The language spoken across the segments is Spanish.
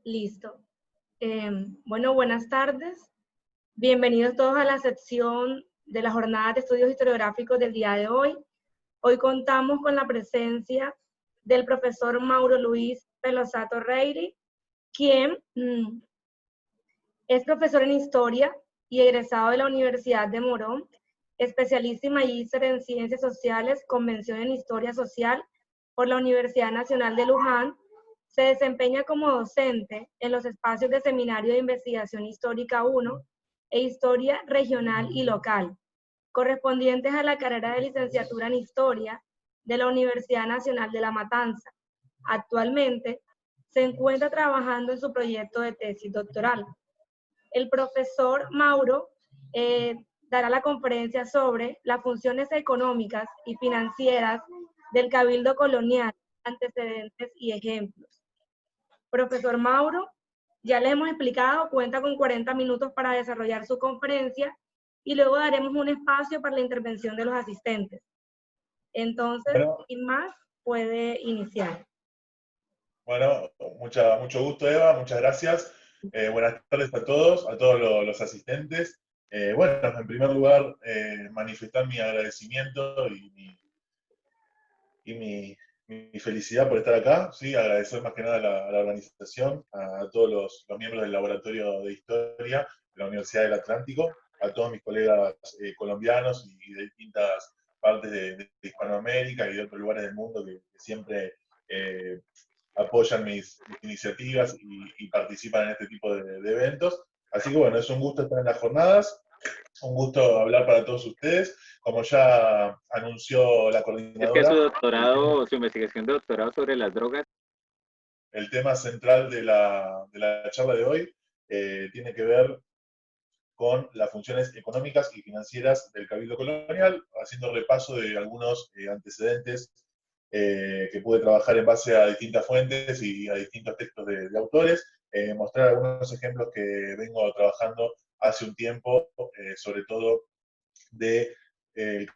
Listo. Bueno, buenas tardes. Bienvenidos todos a la sección de la jornada de estudios historiográficos del día de hoy. Hoy contamos con la presencia del profesor Mauro Luis Pelosato Reiri, quien es profesor en Historia y egresado de la Universidad de Morón, especialista y magíster en Ciencias Sociales, convención en Historia Social por la Universidad Nacional de Luján. Se desempeña como docente en los espacios de Seminario de Investigación Histórica 1 e Historia Regional y Local, correspondientes a la carrera de licenciatura en Historia de la Universidad Nacional de La Matanza. Actualmente se encuentra trabajando en su proyecto de tesis doctoral. El profesor Mauro dará la conferencia sobre las funciones económicas y financieras del Cabildo Colonial, antecedentes y ejemplos. Profesor Mauro, ya le hemos explicado, cuenta con 40 minutos para desarrollar su conferencia y luego daremos un espacio para la intervención de los asistentes. Entonces, sin más, puede iniciar. Bueno, mucho gusto, Eva, muchas gracias. Buenas tardes a todos los asistentes. Bueno, en primer lugar, manifestar mi agradecimiento y mi felicidad por estar acá, ¿sí? Agradecer más que nada a la organización, a todos los miembros del Laboratorio de Historia de la Universidad del Atlántico, a todos mis colegas colombianos y de distintas partes de Hispanoamérica y de otros lugares del mundo que siempre apoyan mis iniciativas y participan en este tipo de eventos. Así que bueno, es un gusto estar en las jornadas, un gusto hablar para todos ustedes. Como ya anunció la coordinadora... Es que su doctorado, su investigación de doctorado sobre las drogas. El tema central de la charla de hoy tiene que ver con las funciones económicas y financieras del Cabildo Colonial, haciendo repaso de algunos antecedentes que pude trabajar en base a distintas fuentes y a distintos textos de autores, mostrar algunos ejemplos que vengo trabajando hace un tiempo, sobre todo del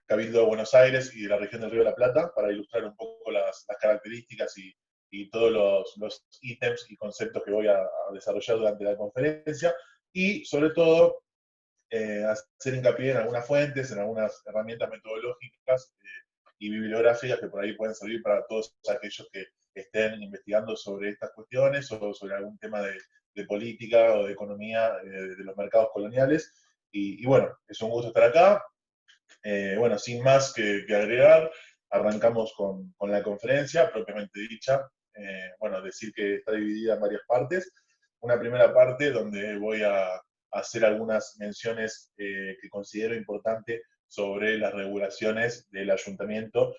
Cabildo de Buenos Aires y de la región del Río de la Plata, para ilustrar un poco las características y todos los ítems y conceptos que voy a desarrollar durante la conferencia, y sobre todo hacer hincapié en algunas fuentes, en algunas herramientas metodológicas y bibliográficas que por ahí pueden servir para todos aquellos que estén investigando sobre estas cuestiones o sobre algún tema de política o de economía de los mercados coloniales. Y bueno, es un gusto estar acá. Bueno, sin más que agregar, arrancamos con la conferencia propiamente dicha. Bueno, decir que está dividida en varias partes. Una primera parte donde voy a hacer algunas menciones que considero importantes sobre las regulaciones del ayuntamiento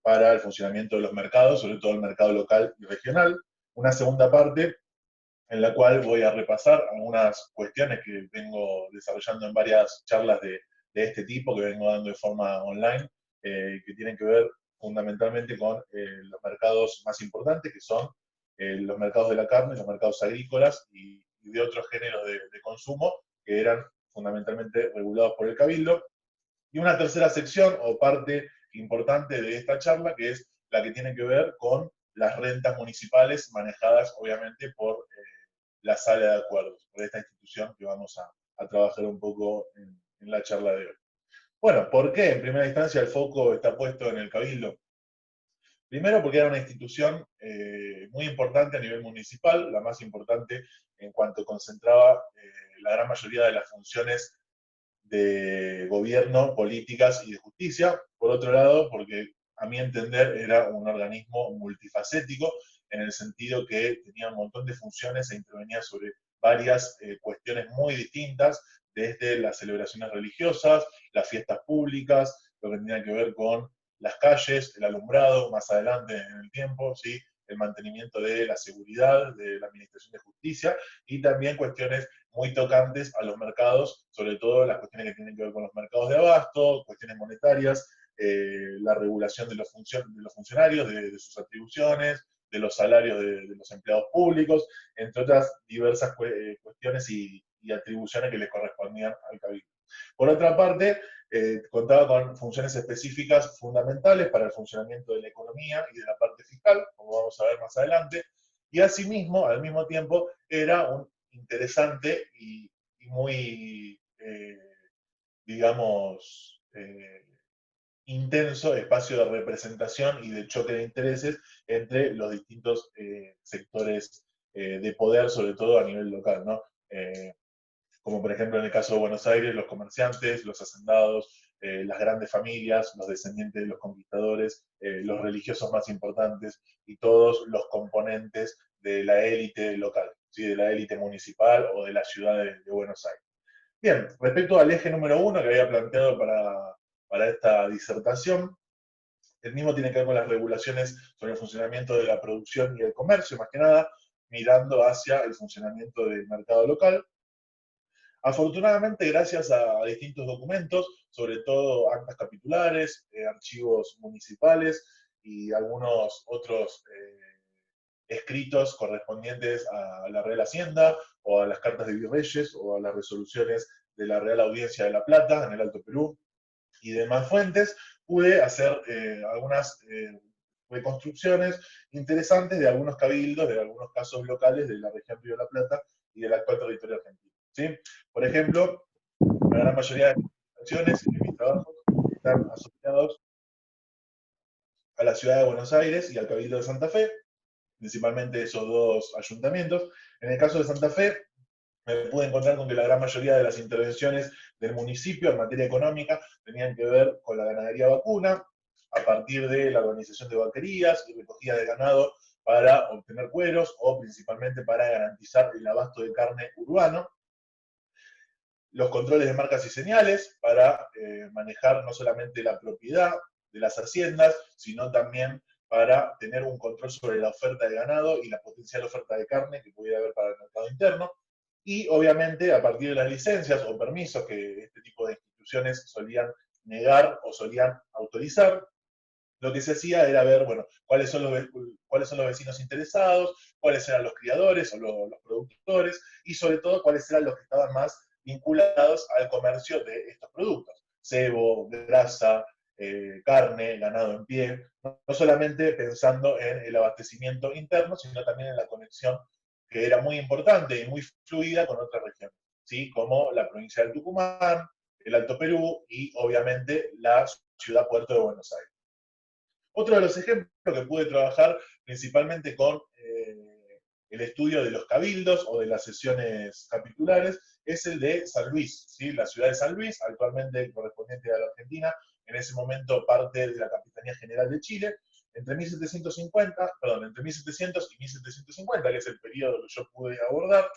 para el funcionamiento de los mercados, sobre todo el mercado local y regional. Una segunda parte en la cual voy a repasar algunas cuestiones que vengo desarrollando en varias charlas de este tipo, que vengo dando de forma online, que tienen que ver fundamentalmente con los mercados más importantes, que son los mercados de la carne, los mercados agrícolas y de otros géneros de consumo, que eran fundamentalmente regulados por el Cabildo. Y una tercera sección o parte importante de esta charla, que es la que tiene que ver con las rentas municipales manejadas obviamente por la sala de acuerdos, por esta institución que vamos a trabajar un poco en la charla de hoy. Bueno, ¿por qué? En primera instancia el foco está puesto en el Cabildo. Primero porque era una institución muy importante a nivel municipal, la más importante en cuanto concentraba la gran mayoría de las funciones de gobierno, políticas y de justicia. Por otro lado, porque a mi entender era un organismo multifacético, en el sentido que tenía un montón de funciones e intervenía sobre varias cuestiones muy distintas, desde las celebraciones religiosas, las fiestas públicas, lo que tenía que ver con las calles, el alumbrado, más adelante en el tiempo, ¿sí? El mantenimiento de la seguridad, de la administración de justicia, y también cuestiones muy tocantes a los mercados, sobre todo las cuestiones que tienen que ver con los mercados de abasto, cuestiones monetarias, la regulación de los funcionarios, de sus atribuciones, de los salarios de los empleados públicos, entre otras diversas cuestiones y atribuciones que les correspondían al Cabildo. Por otra parte, contaba con funciones específicas fundamentales para el funcionamiento de la economía y de la parte fiscal, como vamos a ver más adelante, y asimismo, al mismo tiempo, era un interesante y muy, digamos, intenso espacio de representación y de choque de intereses entre los distintos sectores de poder, sobre todo a nivel local, ¿no? Como por ejemplo en el caso de Buenos Aires, los comerciantes, los hacendados, las grandes familias, los descendientes de los conquistadores, los religiosos más importantes y todos los componentes de la élite local, ¿sí? De la élite municipal o de la ciudad de Buenos Aires. Bien, respecto al eje número uno que había planteado para esta disertación, el mismo tiene que ver con las regulaciones sobre el funcionamiento de la producción y el comercio, más que nada, mirando hacia el funcionamiento del mercado local. Afortunadamente, gracias a distintos documentos, sobre todo actas capitulares, archivos municipales y algunos otros escritos correspondientes a la Real Hacienda o a las cartas de virreyes o a las resoluciones de la Real Audiencia de La Plata en el Alto Perú y demás fuentes, pude hacer algunas reconstrucciones interesantes de algunos cabildos, de algunos casos locales de la región Río de la Plata y del actual territorio argentino. ¿Sí? Por ejemplo, la gran mayoría de mis acciones y de mis trabajos están asociados a la ciudad de Buenos Aires y al Cabildo de Santa Fe, principalmente esos dos ayuntamientos. En el caso de Santa Fe, me pude encontrar con que la gran mayoría de las intervenciones del municipio en materia económica tenían que ver con la ganadería vacuna, a partir de la organización de vaquerías y recogida de ganado para obtener cueros o principalmente para garantizar el abasto de carne urbano. Los controles de marcas y señales para manejar no solamente la propiedad de las haciendas, sino también para tener un control sobre la oferta de ganado y la potencial oferta de carne que pudiera haber para el mercado interno. Y obviamente a partir de las licencias o permisos que este tipo de instituciones solían negar o solían autorizar, lo que se hacía era ver, bueno, cuáles son los vecinos interesados, cuáles eran los criadores o los productores, y sobre todo cuáles eran los que estaban más vinculados al comercio de estos productos. Cebo, grasa, carne, ganado en pie, no solamente pensando en el abastecimiento interno, sino también en la conexión que era muy importante y muy fluida con otras regiones, ¿sí? Como la provincia del Tucumán, el Alto Perú y obviamente la ciudad puerto de Buenos Aires. Otro de los ejemplos que pude trabajar principalmente con el estudio de los cabildos o de las sesiones capitulares es el de San Luis, ¿sí? La ciudad de San Luis, actualmente correspondiente a la Argentina, en ese momento parte de la Capitanía General de Chile, entre 1700 y 1750, que es el periodo que yo pude abordar,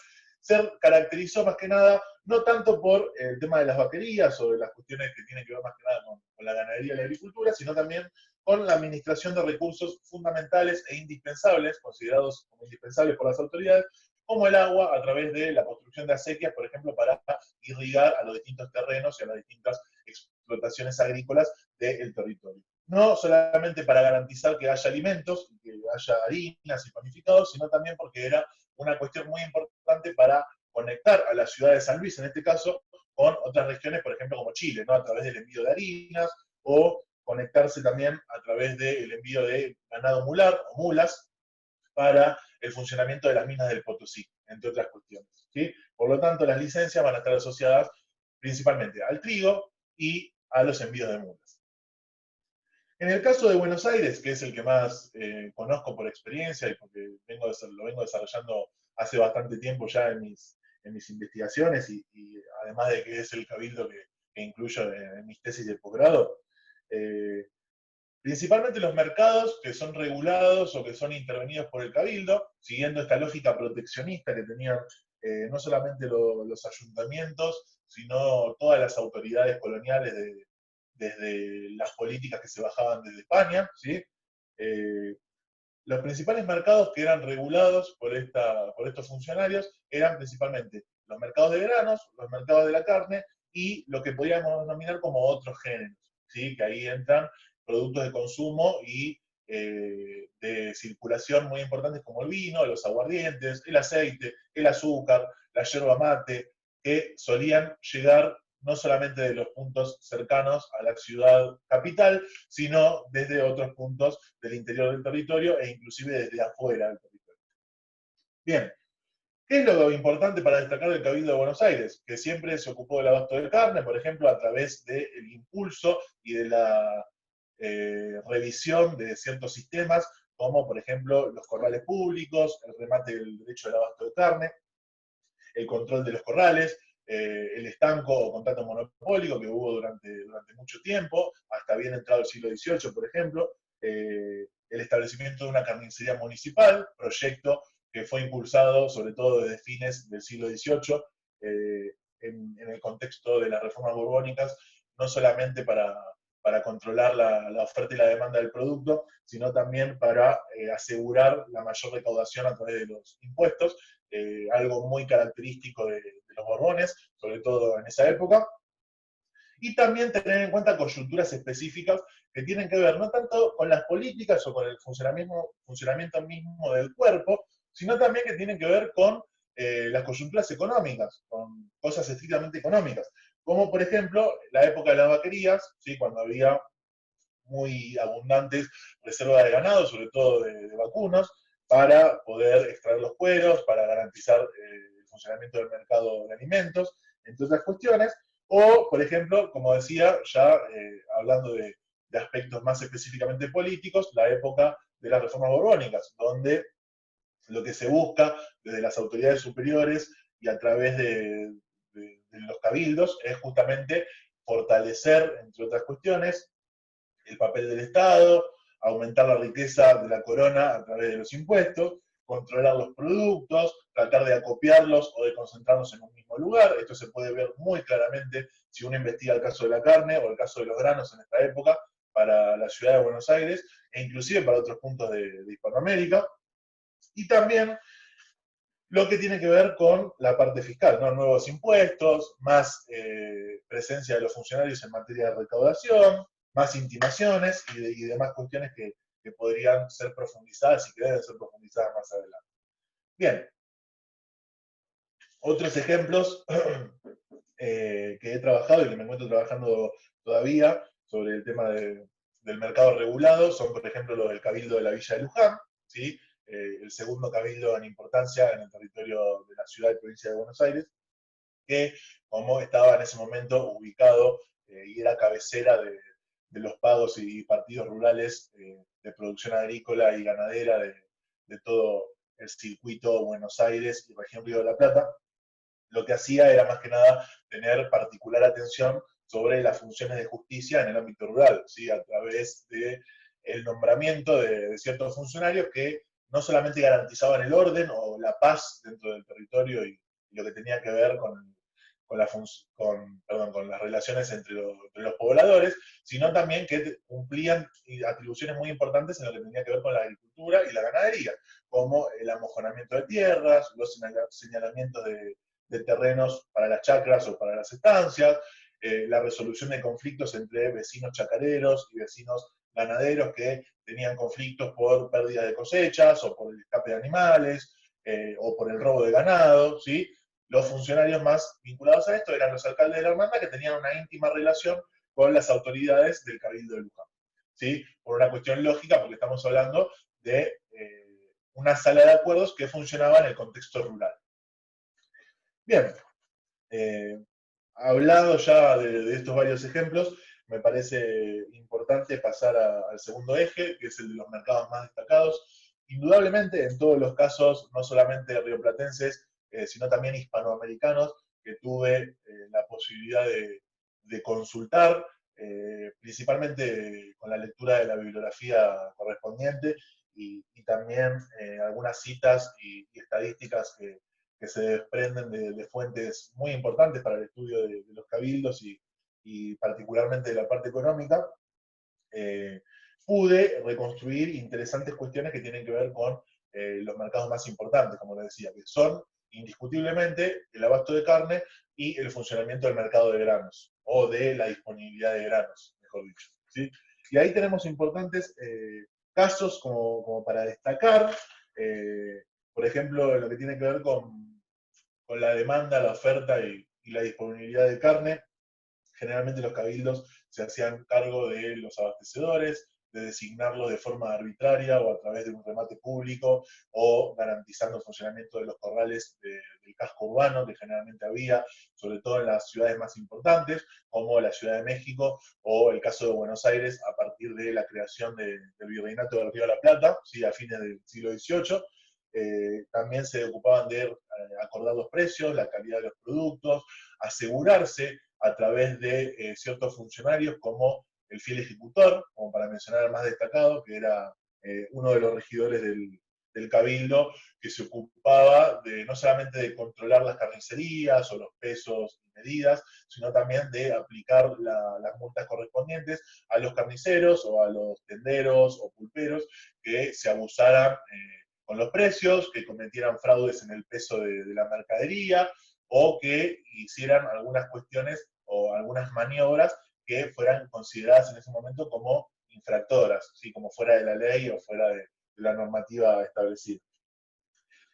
se caracterizó más que nada, no tanto por el tema de las vaquerías o de las cuestiones que tienen que ver más que nada con la ganadería y la agricultura, sino también con la administración de recursos fundamentales e indispensables, considerados como indispensables por las autoridades, como el agua a través de la construcción de acequias, por ejemplo, para irrigar a los distintos terrenos y a las distintas explotaciones agrícolas del territorio. No solamente para garantizar que haya alimentos, que haya harinas y panificados, sino también porque era una cuestión muy importante para conectar a la ciudad de San Luis, en este caso, con otras regiones, por ejemplo, como Chile, ¿no? A través del envío de harinas o conectarse también a través del envío de ganado mular o mulas para el funcionamiento de las minas del Potosí, entre otras cuestiones, ¿sí? Por lo tanto, las licencias van a estar asociadas principalmente al trigo y a los envíos de mulas. En el caso de Buenos Aires, que es el que más conozco por experiencia y porque lo vengo desarrollando hace bastante tiempo ya en mis investigaciones y además de que es el cabildo que incluyo en mis tesis de posgrado, principalmente los mercados que son regulados o que son intervenidos por el cabildo, siguiendo esta lógica proteccionista que tenían no solamente los ayuntamientos, sino todas las autoridades coloniales desde las políticas que se bajaban desde España, ¿sí? Los principales mercados que eran regulados por estos funcionarios eran principalmente los mercados de granos, los mercados de la carne y lo que podríamos denominar como otros géneros, ¿sí? Que ahí entran productos de consumo y de circulación muy importantes como el vino, los aguardientes, el aceite, el azúcar, la yerba mate, que solían llegar no solamente de los puntos cercanos a la ciudad capital, sino desde otros puntos del interior del territorio e inclusive desde afuera del territorio. Bien, ¿qué es lo importante para destacar del Cabildo de Buenos Aires? Que siempre se ocupó del abasto de carne, por ejemplo, a través del impulso y de la revisión de ciertos sistemas, como por ejemplo los corrales públicos, el remate del derecho del abasto de carne, el control de los corrales, el estanco o contrato monopólico que hubo durante mucho tiempo, hasta bien entrado el siglo XVIII, por ejemplo, el establecimiento de una carnicería municipal, proyecto que fue impulsado sobre todo desde fines del siglo XVIII, en el contexto de las reformas borbónicas, no solamente para controlar la oferta y la demanda del producto, sino también para asegurar la mayor recaudación a través de los impuestos, algo muy característico de los Borbones, sobre todo en esa época, y también tener en cuenta coyunturas específicas que tienen que ver no tanto con las políticas o con el funcionamiento mismo del cuerpo, sino también que tienen que ver con las coyunturas económicas, con cosas estrictamente económicas, como por ejemplo la época de las vaquerías, ¿sí? Cuando había muy abundantes reservas de ganado, sobre todo de vacunos, para poder extraer los cueros, para garantizar el funcionamiento del mercado de alimentos, entre otras cuestiones. O, por ejemplo, como decía, ya hablando de aspectos más específicamente políticos, la época de las reformas borbónicas, donde lo que se busca desde las autoridades superiores y a través de los cabildos es justamente fortalecer, entre otras cuestiones, el papel del Estado, aumentar la riqueza de la corona a través de los impuestos, controlar los productos, tratar de acopiarlos o de concentrarlos en un mismo lugar. Esto se puede ver muy claramente si uno investiga el caso de la carne o el caso de los granos en esta época para la ciudad de Buenos Aires e inclusive para otros puntos de Hispanoamérica. Y también lo que tiene que ver con la parte fiscal, ¿no? Nuevos impuestos, más presencia de los funcionarios en materia de recaudación, más intimaciones y demás cuestiones que podrían ser profundizadas y que deben ser profundizadas más adelante. Bien, otros ejemplos que he trabajado y que me encuentro trabajando todavía sobre el tema del mercado regulado son, por ejemplo, los del Cabildo de la Villa de Luján, ¿sí? El segundo cabildo en importancia en el territorio de la ciudad y provincia de Buenos Aires, que como estaba en ese momento ubicado y era cabecera de los pagos y partidos rurales de producción agrícola y ganadera de todo el circuito Buenos Aires y región Río de la Plata, lo que hacía era más que nada tener particular atención sobre las funciones de justicia en el ámbito rural, ¿sí? A través del nombramiento de ciertos funcionarios que no solamente garantizaban el orden o la paz dentro del territorio y lo que tenía que ver con las relaciones entre los pobladores, sino también que cumplían atribuciones muy importantes en lo que tenía que ver con la agricultura y la ganadería, como el amojonamiento de tierras, los señalamientos de terrenos para las chacras o para las estancias, la resolución de conflictos entre vecinos chacareros y vecinos ganaderos que tenían conflictos por pérdida de cosechas o por el escape de animales o por el robo de ganado, ¿sí? Los funcionarios más vinculados a esto eran los alcaldes de la hermandad, que tenían una íntima relación con las autoridades del Cabildo de Luján, ¿sí? Por una cuestión lógica, porque estamos hablando de una sala de acuerdos que funcionaba en el contexto rural. Bien, hablado ya de estos varios ejemplos, me parece importante pasar al segundo eje, que es el de los mercados más destacados. Indudablemente, en todos los casos, no solamente rioplatenses, sino también hispanoamericanos, que tuve la posibilidad de consultar, principalmente con la lectura de la bibliografía correspondiente y también algunas citas y estadísticas que se desprenden de fuentes muy importantes para el estudio de los cabildos y particularmente de la parte económica, pude reconstruir interesantes cuestiones que tienen que ver con los mercados más importantes, como les decía, que son indiscutiblemente el abasto de carne y el funcionamiento del mercado de granos, o de la disponibilidad de granos, mejor dicho, ¿sí? Y ahí tenemos importantes casos como para destacar, por ejemplo, lo que tiene que ver con la demanda, la oferta y la disponibilidad de carne. Generalmente los cabildos se hacían cargo de los abastecedores, de designarlos de forma arbitraria o a través de un remate público, o garantizando el funcionamiento de los corrales del casco urbano que generalmente había, sobre todo en las ciudades más importantes, como la Ciudad de México o el caso de Buenos Aires a partir de la creación del Virreinato del Río de la Plata, ¿sí? A fines del siglo XVIII. También se ocupaban de acordar los precios, la calidad de los productos, asegurarse a través de ciertos funcionarios como el fiel ejecutor, como para mencionar al más destacado, que era uno de los regidores del cabildo, que se ocupaba de no solamente de controlar las carnicerías o los pesos y medidas, sino también de aplicar las multas correspondientes a los carniceros o a los tenderos o pulperos que se abusaran con los precios, que cometieran fraudes en el peso de la mercadería, o que hicieran algunas cuestiones o algunas maniobras que fueran consideradas en ese momento como infractoras, ¿sí? Como fuera de la ley o fuera de la normativa establecida.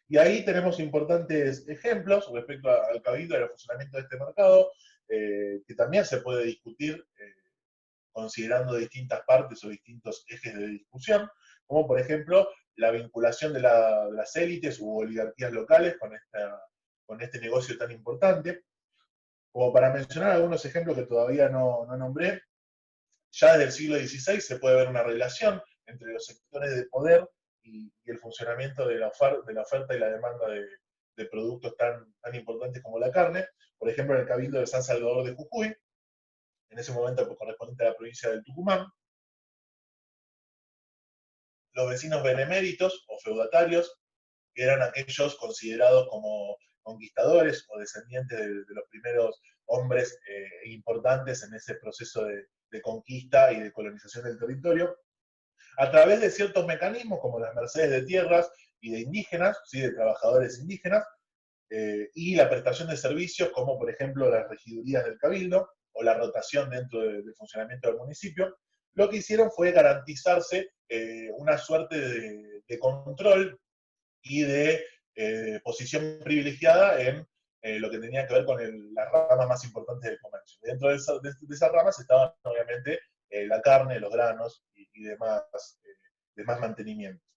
Y ahí tenemos importantes ejemplos respecto al cabildo y al funcionamiento de este mercado, que también se puede discutir considerando distintas partes o distintos ejes de discusión, como por ejemplo la vinculación de las élites u oligarquías locales con este negocio tan importante. Como para mencionar algunos ejemplos que todavía no nombré, ya desde el siglo XVI se puede ver una relación entre los sectores de poder y el funcionamiento de la oferta y la demanda de productos tan importantes como la carne. Por ejemplo, en el Cabildo de San Salvador de Jujuy, en ese momento correspondiente a la provincia del Tucumán, los vecinos beneméritos o feudatarios, que eran aquellos considerados como conquistadores o descendientes de los primeros hombres importantes en ese proceso de conquista y de colonización del territorio, a través de ciertos mecanismos como las mercedes de tierras y de indígenas, ¿sí? De trabajadores indígenas, y la prestación de servicios como por ejemplo las regidurías del cabildo o la rotación dentro del funcionamiento del municipio, lo que hicieron fue garantizarse una suerte de control y de posición privilegiada en lo que tenía que ver con las ramas más importantes del comercio. Dentro de esas ramas estaban obviamente la carne, los granos y demás mantenimientos.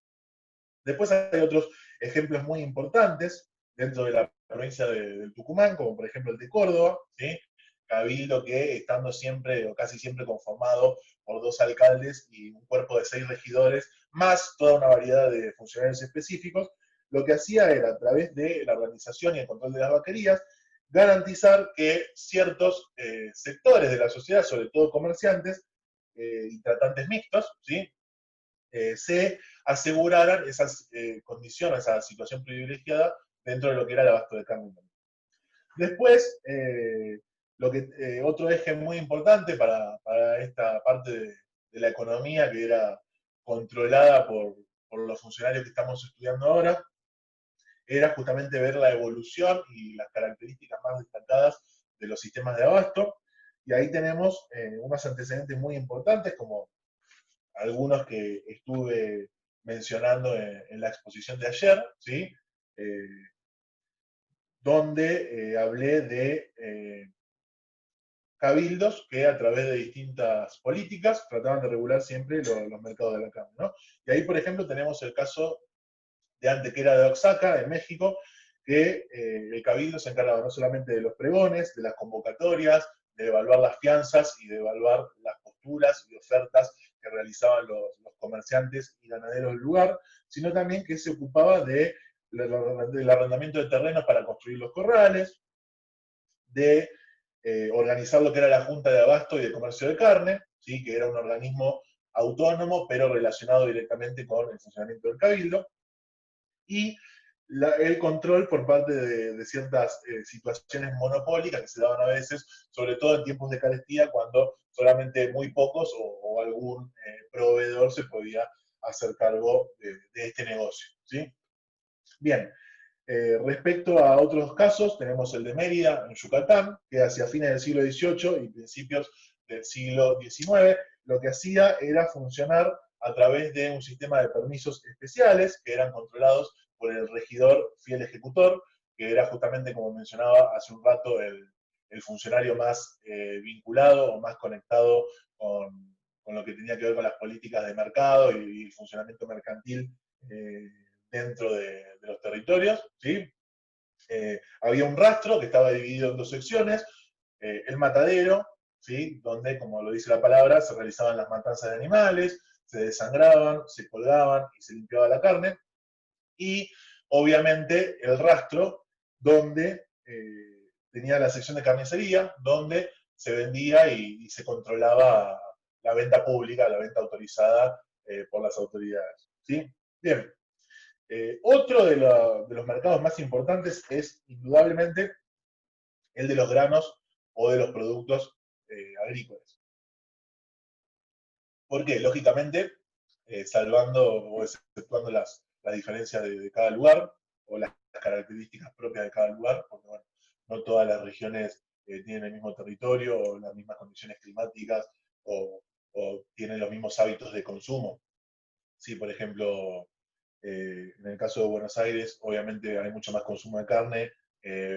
Después hay otros ejemplos muy importantes dentro de la provincia del Tucumán, como por ejemplo el de Córdoba, ¿sí? Cabildo que estando siempre o casi siempre conformado por 2 alcaldes y un cuerpo de 6 regidores, más toda una variedad de funcionarios específicos, lo que hacía era, a través de la organización y el control de las vaquerías, garantizar que ciertos sectores de la sociedad, sobre todo comerciantes y tratantes mixtos, ¿sí? Se aseguraran esas condiciones, esa situación privilegiada dentro de lo que era el abasto de carne. Después, otro eje muy importante para esta parte de la economía que era controlada por los funcionarios que estamos estudiando ahora, era justamente ver la evolución y las características más destacadas de los sistemas de abasto. Y ahí tenemos unos antecedentes muy importantes, como algunos que estuve mencionando en la exposición de ayer, ¿sí? Donde hablé de cabildos que a través de distintas políticas trataban de regular siempre los mercados de la carne, ¿no? Y ahí, por ejemplo, tenemos el caso de Antequera de Oaxaca, en México, que el cabildo se encargaba no solamente de los pregones, de las convocatorias, de evaluar las fianzas y de evaluar las posturas y ofertas que realizaban los comerciantes y ganaderos del lugar, sino también que se ocupaba del arrendamiento de terrenos para construir los corrales, de organizar lo que era la Junta de Abasto y de Comercio de Carne, ¿sí? Que era un organismo autónomo, pero relacionado directamente con el funcionamiento del cabildo, y el control por parte de ciertas situaciones monopólicas que se daban a veces, sobre todo en tiempos de carestía, cuando solamente muy pocos o algún proveedor se podía hacer cargo de este negocio, ¿sí? Bien, respecto a otros casos, tenemos el de Mérida, en Yucatán, que hacia fines del siglo XVIII y principios del siglo XIX, lo que hacía era funcionar a través de un sistema de permisos especiales que eran controlados por el regidor fiel ejecutor, que era justamente, como mencionaba hace un rato, el funcionario más vinculado o más conectado con lo que tenía que ver con las políticas de mercado y el funcionamiento mercantil dentro de los territorios, ¿sí? Había un rastro que estaba dividido en dos secciones, el matadero, ¿sí? Donde, como lo dice la palabra, se realizaban las matanzas de animales, se desangraban, se colgaban y se limpiaba la carne, y obviamente el rastro, donde tenía la sección de carnicería, donde se vendía y se controlaba la venta pública, la venta autorizada por las autoridades, ¿sí? Bien. Otro de los mercados más importantes es, indudablemente, el de los granos o de los productos agrícolas. ¿Por qué? Lógicamente, salvando o exceptuando las diferencias de cada lugar o las características propias de cada lugar, porque bueno, no todas las regiones tienen el mismo territorio o las mismas condiciones climáticas o tienen los mismos hábitos de consumo. Sí, por ejemplo, en el caso de Buenos Aires, obviamente hay mucho más consumo de carne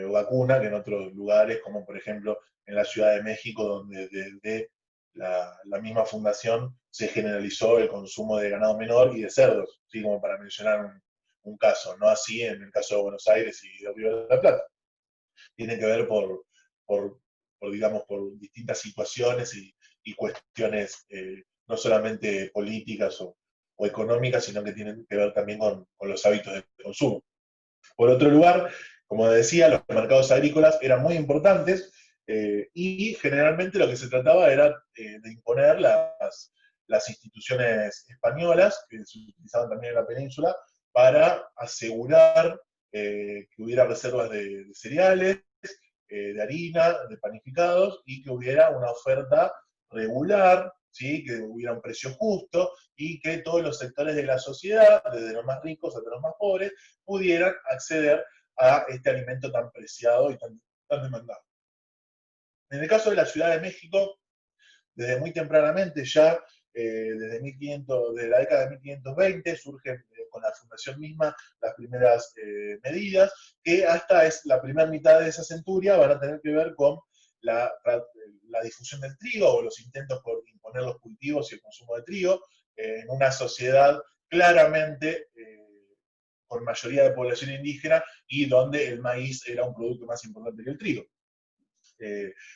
vacuna que en otros lugares, como por ejemplo en la Ciudad de México, donde desde la misma fundación se generalizó el consumo de ganado menor y de cerdos, ¿sí? Como para mencionar un caso, no así en el caso de Buenos Aires y de Río de la Plata. Tiene que ver por, digamos, por distintas situaciones y cuestiones no solamente políticas o económicas, sino que tienen que ver también con los hábitos de consumo. Por otro lugar, como decía, los mercados agrícolas eran muy importantes y generalmente lo que se trataba era de imponer las instituciones españolas, que se utilizaban también en la península, para asegurar que hubiera reservas de cereales, de harina, de panificados, y que hubiera una oferta regular, ¿sí? Que hubiera un precio justo, y que todos los sectores de la sociedad, desde los más ricos hasta los más pobres, pudieran acceder a este alimento tan preciado y tan demandado. En el caso de la Ciudad de México, desde muy tempranamente, ya desde la década de 1520, surgen con la fundación misma las primeras medidas, que hasta la primera mitad de esa centuria van a tener que ver con la difusión del trigo o los intentos por imponer los cultivos y el consumo de trigo en una sociedad claramente con mayoría de población indígena y donde el maíz era un producto más importante que el trigo.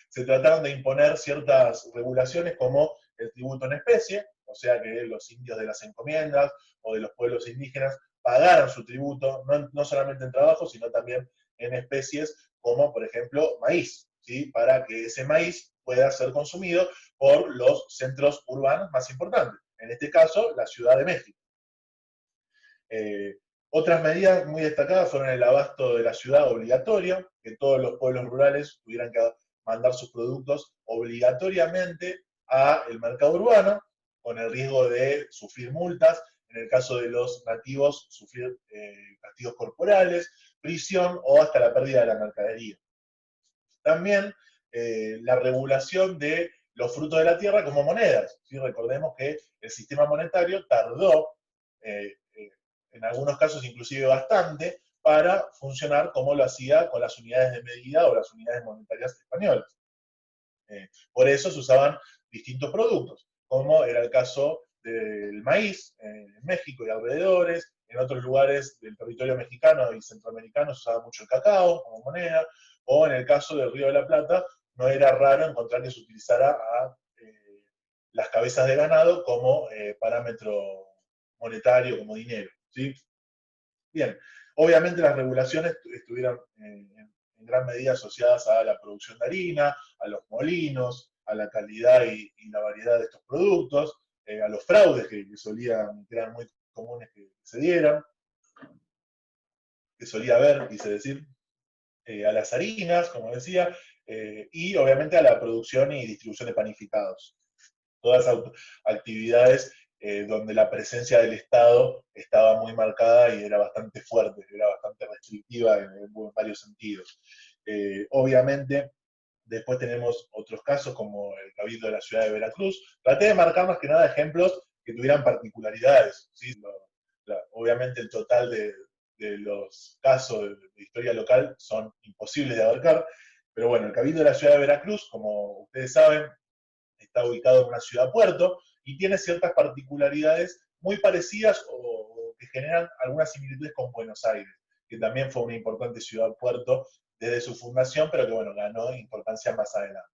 Se trataron de imponer ciertas regulaciones como el tributo en especie, o sea que los indios de las encomiendas o de los pueblos indígenas pagaran su tributo, no solamente en trabajo, sino también en especies como, por ejemplo, maíz, ¿sí? Para que ese maíz pueda ser consumido por los centros urbanos más importantes, en este caso, la Ciudad de México. Otras medidas muy destacadas fueron el abasto de la ciudad obligatorio, que todos los pueblos rurales tuvieran que mandar sus productos obligatoriamente al mercado urbano, con el riesgo de sufrir multas, en el caso de los nativos, sufrir castigos corporales, prisión o hasta la pérdida de la mercadería. También la regulación de los frutos de la tierra como monedas. ¿Sí? Recordemos que el sistema monetario tardó en algunos casos inclusive bastante, para funcionar como lo hacía con las unidades de medida o las unidades monetarias españolas. Por eso se usaban distintos productos, como era el caso del maíz en México y alrededores, en otros lugares del territorio mexicano y centroamericano se usaba mucho el cacao como moneda, o en el caso del Río de la Plata, no era raro encontrar que se utilizara a las cabezas de ganado como parámetro monetario, como dinero. ¿Sí? Bien, obviamente las regulaciones estuvieron en gran medida asociadas a la producción de harina, a los molinos, a la calidad y la variedad de estos productos, a los fraudes que eran muy comunes que se dieran, que solía haber, quise decir, a las harinas, como decía, y obviamente a la producción y distribución de panificados. Todas actividades donde la presencia del Estado estaba muy marcada y era bastante fuerte, era bastante restrictiva en varios sentidos. Obviamente, después tenemos otros casos como el Cabildo de la Ciudad de Veracruz. Traté de marcar más que nada ejemplos que tuvieran particularidades. ¿Sí? Obviamente el total de los casos de historia local son imposibles de abarcar, pero bueno, el Cabildo de la Ciudad de Veracruz, como ustedes saben, está ubicado en una ciudad-puerto y tiene ciertas particularidades muy parecidas o que generan algunas similitudes con Buenos Aires, que también fue una importante ciudad-puerto desde su fundación, pero que bueno, ganó importancia más adelante.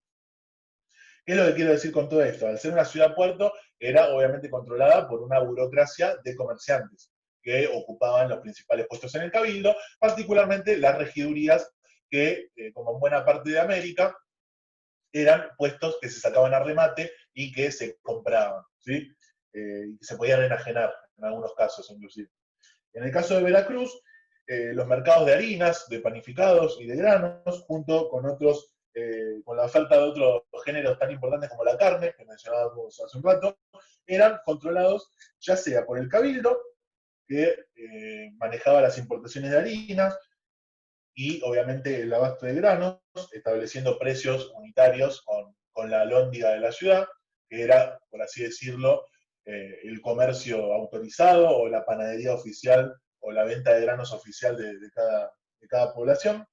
¿Qué es lo que quiero decir con todo esto? Al ser una ciudad-puerto, era obviamente controlada por una burocracia de comerciantes que ocupaban los principales puestos en el cabildo, particularmente las regidurías que, como en buena parte de América, eran puestos que se sacaban a remate y que se compraban, ¿sí? Y que se podían enajenar, en algunos casos inclusive. En el caso de Veracruz, los mercados de harinas, de panificados y de granos, junto con otros, con la falta de otros géneros tan importantes como la carne, que mencionábamos hace un rato, eran controlados ya sea por el cabildo, que manejaba las importaciones de harinas, y obviamente el abasto de granos, estableciendo precios unitarios con la alhóndiga de la ciudad, que era, por así decirlo, el comercio autorizado o la panadería oficial o la venta de granos oficial de cada población.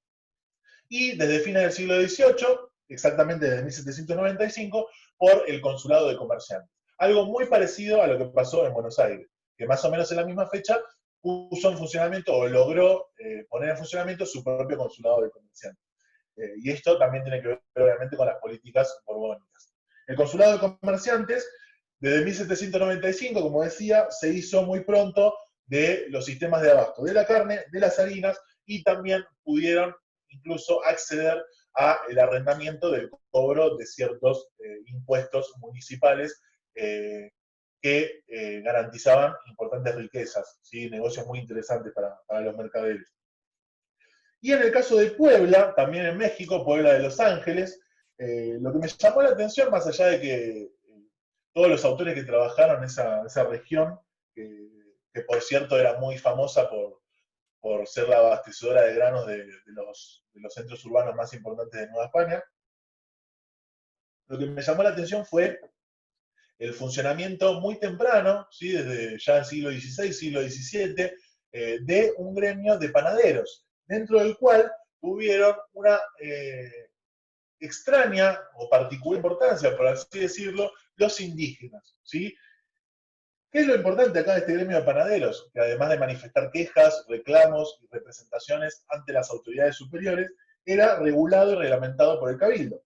Y desde fines del siglo XVIII, exactamente desde 1795, por el Consulado de Comerciantes. Algo muy parecido a lo que pasó en Buenos Aires, que más o menos en la misma fecha puso en funcionamiento o logró poner en funcionamiento su propio Consulado de Comerciantes. Y esto también tiene que ver, obviamente, con las políticas borbónicas. El Consulado de Comerciantes, desde 1795, como decía, se hizo muy pronto de los sistemas de abasto de la carne, de las harinas, y también pudieron incluso acceder al arrendamiento del cobro de ciertos impuestos municipales que garantizaban importantes riquezas, ¿sí? Negocios muy interesantes para los mercaderes. Y en el caso de Puebla, también en México, Puebla de Los Ángeles, lo que me llamó la atención, más allá de que todos los autores que trabajaron en esa región, que por cierto era muy famosa por ser la abastecedora de granos de los centros urbanos más importantes de Nueva España, lo que me llamó la atención fue el funcionamiento muy temprano, ¿sí? Desde ya el siglo XVI, siglo XVII, de un gremio de panaderos, dentro del cual tuvieron una extraña o particular importancia, por así decirlo, los indígenas, ¿sí? ¿Qué es lo importante acá de este gremio de panaderos? Que además de manifestar quejas, reclamos y representaciones ante las autoridades superiores, era regulado y reglamentado por el cabildo.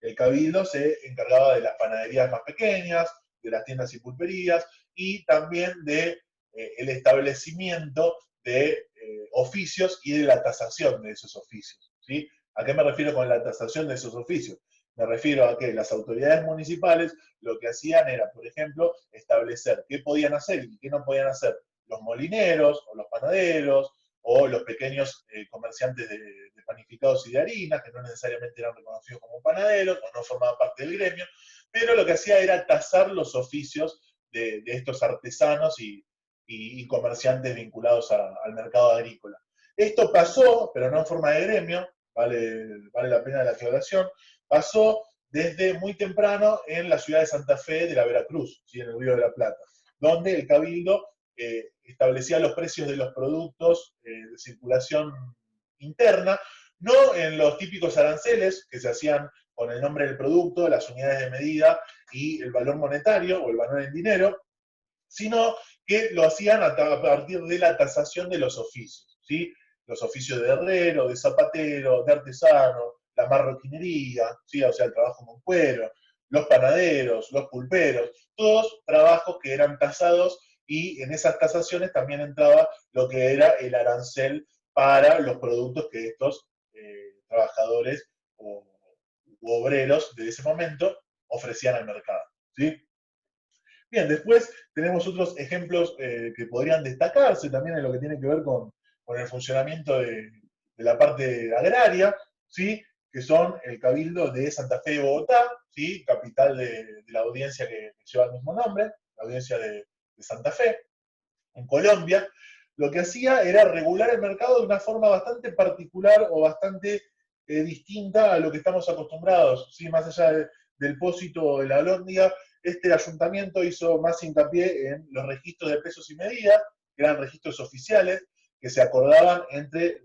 El cabildo se encargaba de las panaderías más pequeñas, de las tiendas y pulperías, y también de el establecimiento de oficios y de la tasación de esos oficios, ¿sí? ¿A qué me refiero con la tasación de esos oficios? Me refiero a que las autoridades municipales lo que hacían era, por ejemplo, establecer qué podían hacer y qué no podían hacer los molineros o los panaderos o los pequeños comerciantes de panificados y de harina, que no necesariamente eran reconocidos como panaderos o no formaban parte del gremio, pero lo que hacía era tasar los oficios de estos artesanos y comerciantes vinculados al mercado agrícola. Esto pasó, pero no en forma de gremio, vale la pena la aclaración, pasó desde muy temprano en la ciudad de Santa Fe de la Veracruz, ¿sí? En el Río de la Plata, donde el cabildo establecía los precios de los productos de circulación interna, no en los típicos aranceles que se hacían con el nombre del producto, las unidades de medida y el valor monetario o el valor en dinero, sino que lo hacían a partir de la tasación de los oficios, ¿sí? Los oficios de herrero, de zapatero, de artesano, la marroquinería, ¿sí? O sea, el trabajo con cuero, los panaderos, los pulperos, todos trabajos que eran tasados, y en esas tasaciones también entraba lo que era el arancel para los productos que estos trabajadores u obreros de ese momento ofrecían al mercado, ¿sí? Bien, después tenemos otros ejemplos que podrían destacarse también en lo que tiene que ver con el funcionamiento de la parte agraria, ¿sí? Que son el Cabildo de Santa Fe de Bogotá, ¿sí? Capital de la audiencia que lleva el mismo nombre, la audiencia de Santa Fe, en Colombia. Lo que hacía era regular el mercado de una forma bastante particular o bastante distinta a lo que estamos acostumbrados, ¿sí? Más allá del pósito o de la alhóndiga, este ayuntamiento hizo más hincapié en los registros de pesos y medidas, que eran registros oficiales, que se acordaban entre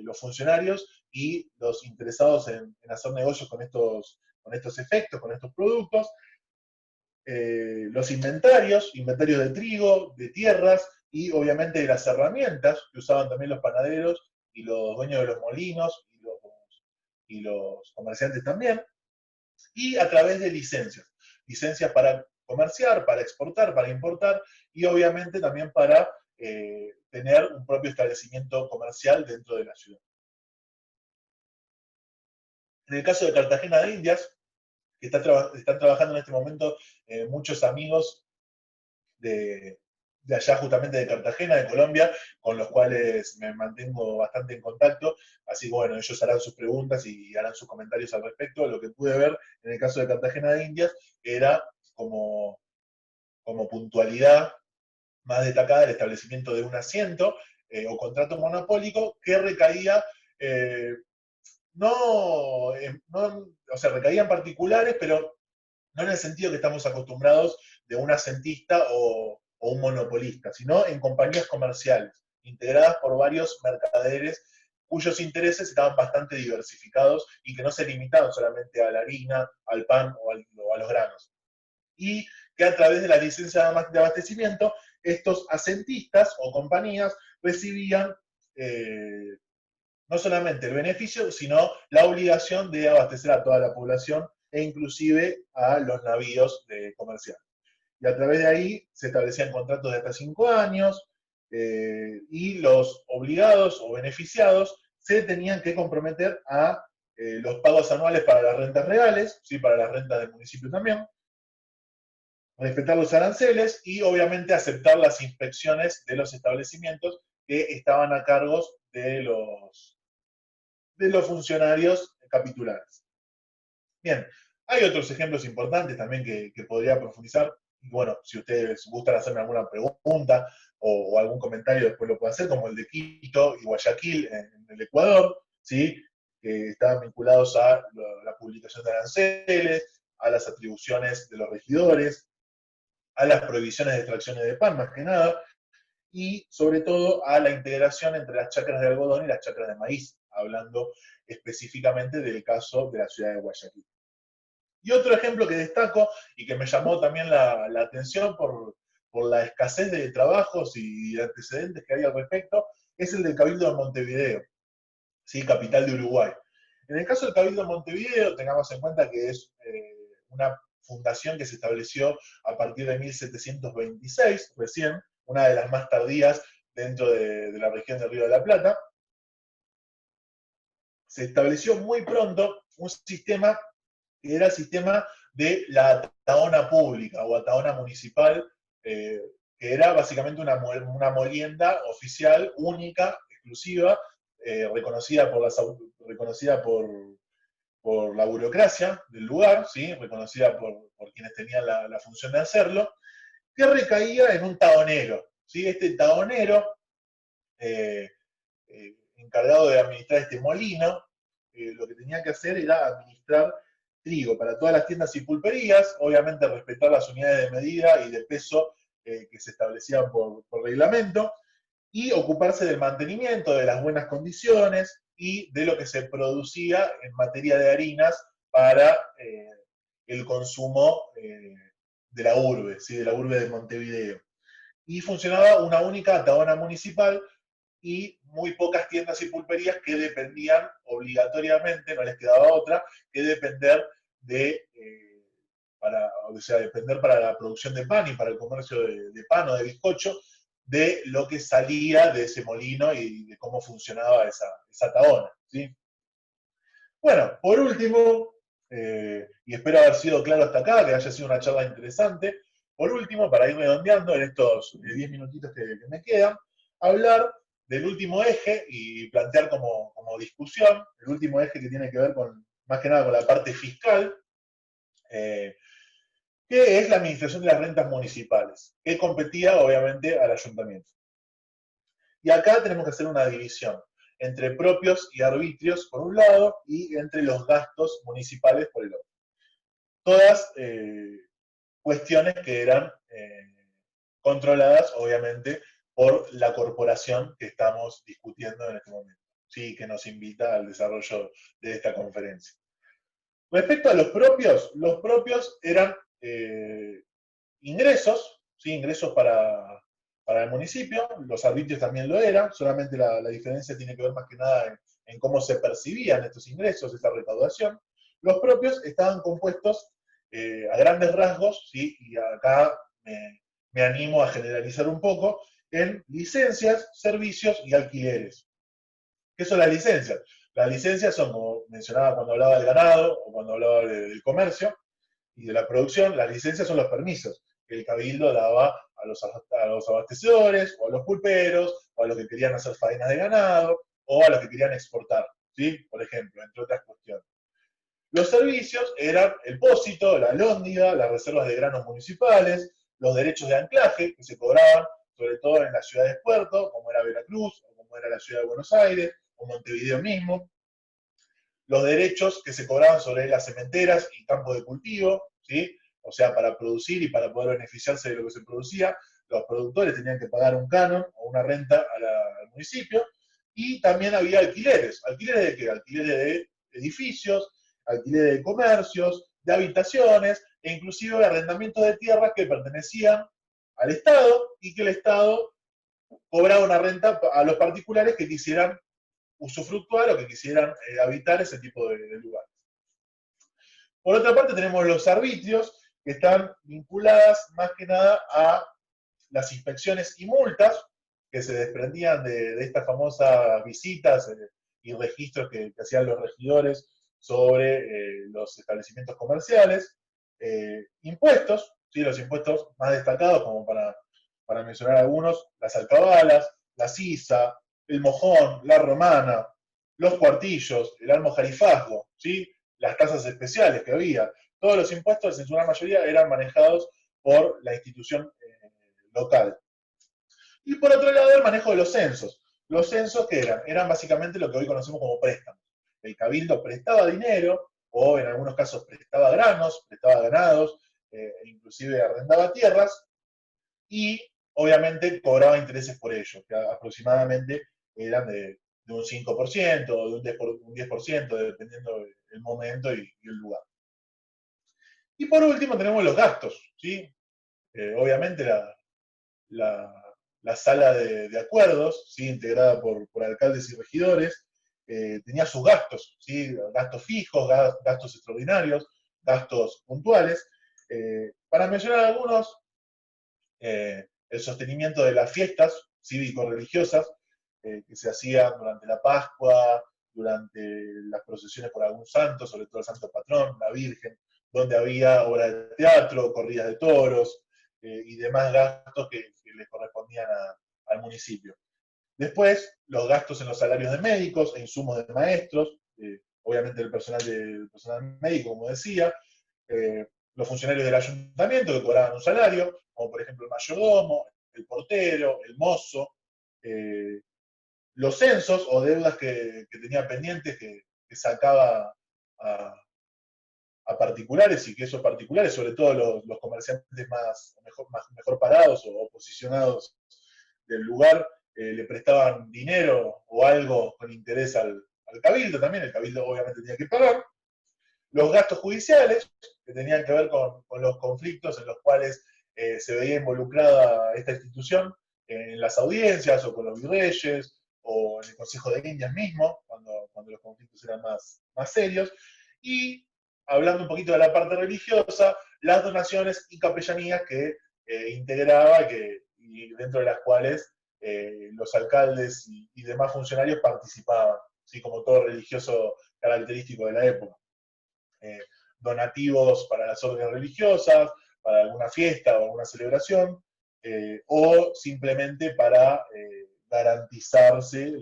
los funcionarios y los interesados en hacer negocios con estos efectos, con estos productos. los inventarios de trigo, de tierras y obviamente de las herramientas que usaban también los panaderos y los dueños de los molinos y los comerciantes también, y a través de licencias. Licencias para comerciar, para exportar, para importar y obviamente también para tener un propio establecimiento comercial dentro de la ciudad. En el caso de Cartagena de Indias, que están trabajando en este momento muchos amigos de allá justamente de Cartagena, de Colombia, con los cuales me mantengo bastante en contacto, así que bueno, ellos harán sus preguntas y harán sus comentarios al respecto. Lo que pude ver en el caso de Cartagena de Indias era como puntualidad más destacada el establecimiento de un asiento o contrato monopólico que recaía o sea, recaían particulares, pero no en el sentido que estamos acostumbrados de un asentista o un monopolista, sino en compañías comerciales, integradas por varios mercaderes cuyos intereses estaban bastante diversificados y que no se limitaban solamente a la harina, al pan o a los granos. Y que a través de la licencia de abastecimiento, estos asentistas o compañías recibían no solamente el beneficio, sino la obligación de abastecer a toda la población e inclusive a los navíos comerciales. Y a través de ahí se establecían contratos de hasta 5 años y los obligados o beneficiados se tenían que comprometer a los pagos anuales para las rentas reales, ¿sí? Para las rentas del municipio también, respetar los aranceles y obviamente aceptar las inspecciones de los establecimientos que estaban a cargo de los funcionarios capitulares. Bien, hay otros ejemplos importantes también que podría profundizar. Y bueno, si ustedes gustan hacerme alguna pregunta o algún comentario, después lo pueden hacer, como el de Quito y Guayaquil en el Ecuador, ¿sí? Que estaban vinculados a la publicación de aranceles, a las atribuciones de los regidores, a las prohibiciones de extracciones de pan, más que nada, y sobre todo a la integración entre las chacras de algodón y las chacras de maíz, hablando específicamente del caso de la ciudad de Guayaquil. Y otro ejemplo que destaco y que me llamó también la atención por la escasez de trabajos y de antecedentes que hay al respecto, es el del Cabildo de Montevideo, ¿sí? Capital de Uruguay. En el caso del Cabildo de Montevideo, tengamos en cuenta que es una fundación que se estableció a partir de 1726, recién, una de las más tardías dentro de la región del Río de la Plata. Se estableció muy pronto un sistema que era el sistema de la ataona pública o ataona municipal, que era básicamente una molienda oficial, única, exclusiva, reconocida por la burocracia del lugar, ¿sí? Reconocida por quienes tenían la función de hacerlo, que recaía en un taonero. ¿Sí? Este taonero, encargado de administrar este molino, lo que tenía que hacer era administrar trigo para todas las tiendas y pulperías, obviamente respetar las unidades de medida y de peso que se establecían por reglamento, y ocuparse del mantenimiento, de las buenas condiciones y de lo que se producía en materia de harinas para el consumo de la urbe, ¿sí? De la urbe de Montevideo. Y funcionaba una única ataona municipal y muy pocas tiendas y pulperías que dependían obligatoriamente, no les quedaba otra, que depender depender para la producción de pan y para el comercio de pan o de bizcocho, de lo que salía de ese molino y de cómo funcionaba esa taona, ¿sí? Bueno, por último, y espero haber sido claro hasta acá, que haya sido una charla interesante, por último, para ir redondeando en estos 10 minutitos que me quedan, hablar del último eje y plantear como discusión, el último eje que tiene que ver más que nada con la parte fiscal, que es la administración de las rentas municipales, que competía obviamente al ayuntamiento. Y acá tenemos que hacer una división entre propios y arbitrios por un lado y entre los gastos municipales por el otro. Todas cuestiones que eran controladas obviamente por la corporación que estamos discutiendo en este momento, ¿sí? Que nos invita al desarrollo de esta conferencia. Respecto a los propios eran ingresos, ¿sí? Ingresos para el municipio, los arbitrios también lo eran, solamente la diferencia tiene que ver más que nada en cómo se percibían estos ingresos, esta recaudación. Los propios estaban compuestos a grandes rasgos, ¿sí? Y acá me animo a generalizar un poco, en licencias, servicios y alquileres. ¿Qué son las licencias? Las licencias son, como mencionaba cuando hablaba del ganado o cuando hablaba del comercio y de la producción, las licencias son los permisos que el cabildo daba a los abastecedores o a los pulperos o a los que querían hacer faenas de ganado o a los que querían exportar, ¿sí? Por ejemplo, entre otras cuestiones. Los servicios eran el pósito, la alhóndiga, las reservas de granos municipales, los derechos de anclaje que se cobraban, sobre todo en las ciudades puerto, como era Veracruz, o como era la ciudad de Buenos Aires, o Montevideo mismo, los derechos que se cobraban sobre las cementeras y campos de cultivo, ¿sí? O sea, para producir y para poder beneficiarse de lo que se producía, los productores tenían que pagar un canon o una renta al municipio, y también había alquileres. ¿Alquileres de qué? Alquileres de edificios, alquileres de comercios, de habitaciones, e inclusive arrendamientos de tierras que pertenecían al Estado y que el Estado cobraba una renta a los particulares que quisieran usufructuar o que quisieran habitar ese tipo de lugares. Por otra parte tenemos los arbitrios, que están vinculadas más que nada a las inspecciones y multas que se desprendían de estas famosas visitas y registros que hacían los regidores sobre los establecimientos comerciales. Impuestos, ¿sí? Los impuestos más destacados, como para mencionar algunos, las alcabalas, la sisa, el mojón, la romana, los cuartillos, el almojarifazgo, ¿sí? Las tasas especiales que había. Todos los impuestos, en su gran mayoría, eran manejados por la institución local. Y por otro lado, el manejo de los censos. Los censos, ¿qué eran? Eran básicamente lo que hoy conocemos como préstamos. El cabildo prestaba dinero, o en algunos casos prestaba granos, prestaba ganados, inclusive arrendaba tierras, y obviamente cobraba intereses por ello, que aproximadamente eran de un 5% o de un 10%, dependiendo del momento y el lugar. Y por último tenemos los gastos, ¿sí? Obviamente la, la sala de acuerdos, ¿sí? Integrada por alcaldes y regidores, tenía sus gastos, ¿sí? Gastos fijos, gastos extraordinarios, gastos puntuales. Para mencionar algunos, el sostenimiento de las fiestas cívico-religiosas que se hacían durante la Pascua, durante las procesiones por algún santo, sobre todo el santo patrón, la Virgen, donde había obras de teatro, corridas de toros y demás gastos que les correspondían al municipio. Después, los gastos en los salarios de médicos e insumos de maestros, obviamente el personal médico, como decía, los funcionarios del ayuntamiento que cobraban un salario, como por ejemplo el mayordomo, el portero, el mozo, los censos o deudas que tenía pendientes que sacaba a particulares y que esos particulares, sobre todo los comerciantes mejor parados o posicionados del lugar, le prestaban dinero o algo con interés al cabildo también, el cabildo obviamente tenía que pagar. Los gastos judiciales, que tenían que ver con los conflictos en los cuales se veía involucrada esta institución, en las audiencias o con los virreyes o en el Consejo de Indias mismo, cuando los conflictos eran más serios. Y hablando un poquito de la parte religiosa, las donaciones y capellanías que integraba y dentro de las cuales los alcaldes y demás funcionarios participaban, ¿sí? Como todo religioso característico de la época. Donativos para las órdenes religiosas, para alguna fiesta o alguna celebración, o simplemente para garantizarse,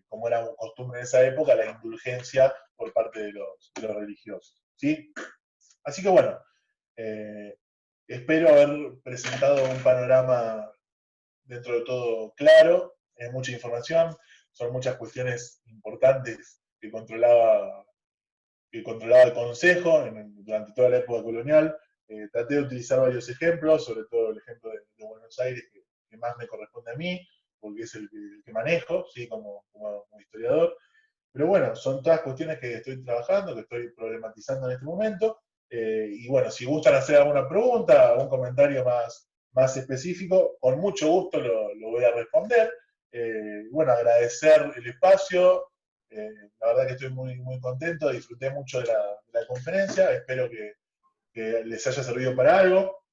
como era costumbre en esa época, la indulgencia por parte de los religiosos. ¿Sí? Así que bueno, espero haber presentado un panorama dentro de todo claro, es mucha información, son muchas cuestiones importantes que controlaba el Consejo durante toda la época colonial. Traté de utilizar varios ejemplos, sobre todo el ejemplo de Buenos Aires, que más me corresponde a mí, porque es el que manejo, ¿sí? como historiador. Pero bueno, son todas cuestiones que estoy trabajando, que estoy problematizando en este momento, Y bueno, si gustan hacer alguna pregunta, algún comentario más específico, con mucho gusto lo voy a responder. Y bueno, agradecer el espacio. La verdad que estoy muy contento, disfruté mucho de la conferencia, espero que les haya servido para algo.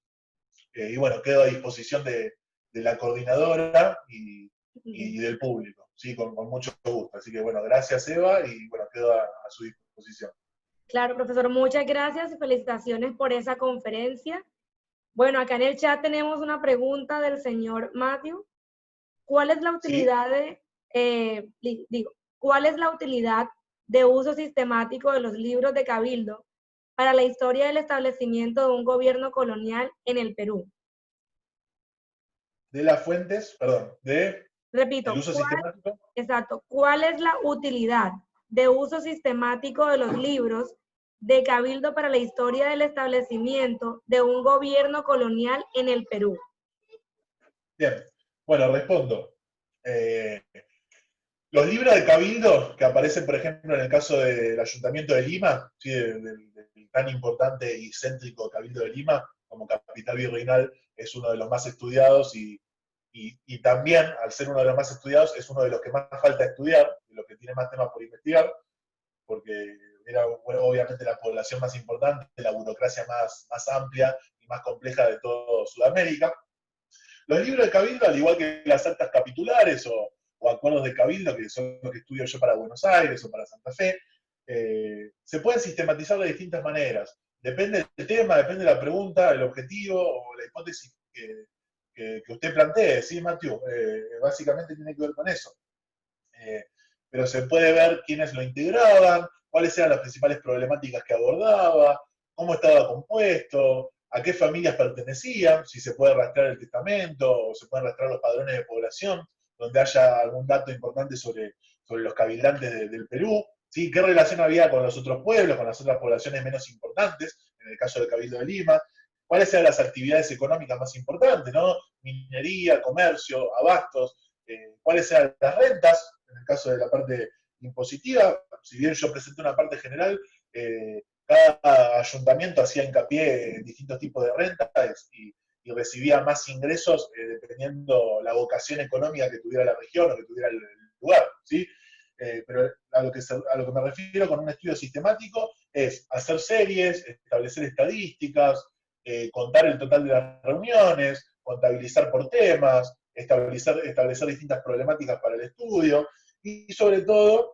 Y bueno, quedo a disposición de la coordinadora y del público, ¿sí? Con mucho gusto. Así que bueno, gracias Eva y bueno, quedo a su disposición. Claro, profesor, muchas gracias y felicitaciones por esa conferencia. Bueno, acá en el chat tenemos una pregunta del señor Matthew. ¿Cuál es la utilidad ¿cuál es la utilidad de uso sistemático de los libros de Cabildo para la historia del establecimiento de un gobierno colonial en el Perú? De las fuentes, perdón, el Repito, uso sistemático. exacto, ¿cuál es la utilidad de uso sistemático de los libros de Cabildo para la historia del establecimiento de un gobierno colonial en el Perú? Bien, bueno, respondo. Los libros de Cabildo, que aparecen, por ejemplo, en el caso del Ayuntamiento de Lima, ¿sí? del tan importante y céntrico Cabildo de Lima, como capital virreinal, es uno de los más estudiados y también, al ser uno de los más estudiados, es uno de los que más falta estudiar, de los que tiene más temas por investigar, porque era obviamente la población más importante, la burocracia más amplia y más compleja de todo Sudamérica. Los libros de Cabildo, al igual que las actas capitulares o acuerdos de Cabildo, que son los que estudio yo para Buenos Aires o para Santa Fe, se pueden sistematizar de distintas maneras. Depende del tema, depende de la pregunta, el objetivo o la hipótesis que usted plantee, ¿sí, Matthew? Básicamente tiene que ver con eso. Pero se puede ver quiénes lo integraban, cuáles eran las principales problemáticas que abordaba, cómo estaba compuesto, a qué familias pertenecían, si se puede rastrear el testamento o se pueden rastrear los padrones de población, donde haya algún dato importante sobre los cabildantes del Perú, ¿sí? Qué relación había con los otros pueblos, con las otras poblaciones menos importantes, en el caso del Cabildo de Lima, cuáles eran las actividades económicas más importantes, ¿no? Minería, comercio, abastos, cuáles eran las rentas, en el caso de la parte impositiva, si bien yo presenté una parte general, cada ayuntamiento hacía hincapié en distintos tipos de rentas y recibía más ingresos dependiendo la vocación económica que tuviera la región o que tuviera el lugar, ¿sí? Pero a lo que me refiero con un estudio sistemático es hacer series, establecer estadísticas, contar el total de las reuniones, contabilizar por temas, establecer distintas problemáticas para el estudio y sobre todo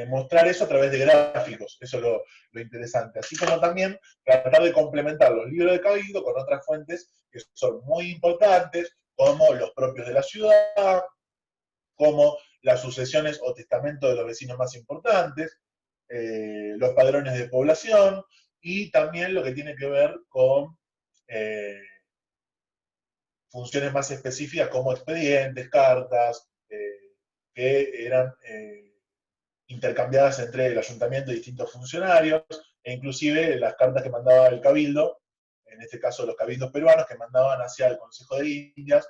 mostrar eso a través de gráficos, eso es lo interesante. Así como también tratar de complementar los libros de Cabildo con otras fuentes que son muy importantes, como los propios de la ciudad, como las sucesiones o testamentos de los vecinos más importantes, los padrones de población y también lo que tiene que ver con funciones más específicas como expedientes, cartas, que eran intercambiadas entre el ayuntamiento y distintos funcionarios, e inclusive las cartas que mandaba el cabildo, en este caso los cabildos peruanos, que mandaban hacia el Consejo de Indias,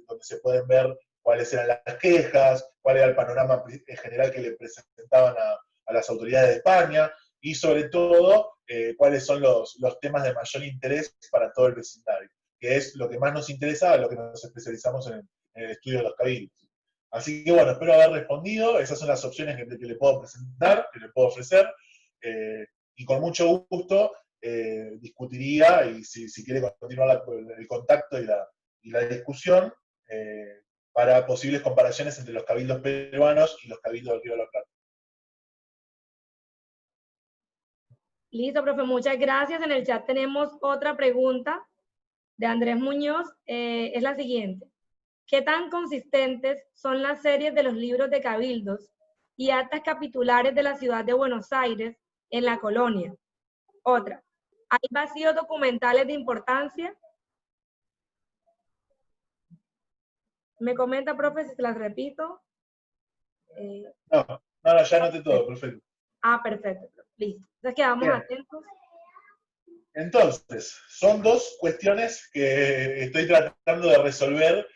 donde se pueden ver cuáles eran las quejas, cuál era el panorama general que le presentaban a las autoridades de España, y sobre todo cuáles son los temas de mayor interés para todo el vecindario, que es lo que más nos interesa, lo que nos especializamos en el estudio de los cabildos. Así que bueno, espero haber respondido. Esas son las opciones que le puedo presentar, que le puedo ofrecer. Y con mucho gusto discutiría, y si quiere continuar el contacto y la discusión, para posibles comparaciones entre los cabildos peruanos y los cabildos del Río de la Plata. Listo, profe, muchas gracias. En el chat tenemos otra pregunta de Andrés Muñoz. Es la siguiente. ¿Qué tan consistentes son las series de los libros de cabildos y actas capitulares de la ciudad de Buenos Aires en la colonia? Otra, ¿hay vacíos documentales de importancia? Me comenta, profe, si se las repito. No, ya anoté todo, perfecto. Perfecto, listo. Entonces quedamos atentos. Entonces, son dos cuestiones que estoy tratando de resolver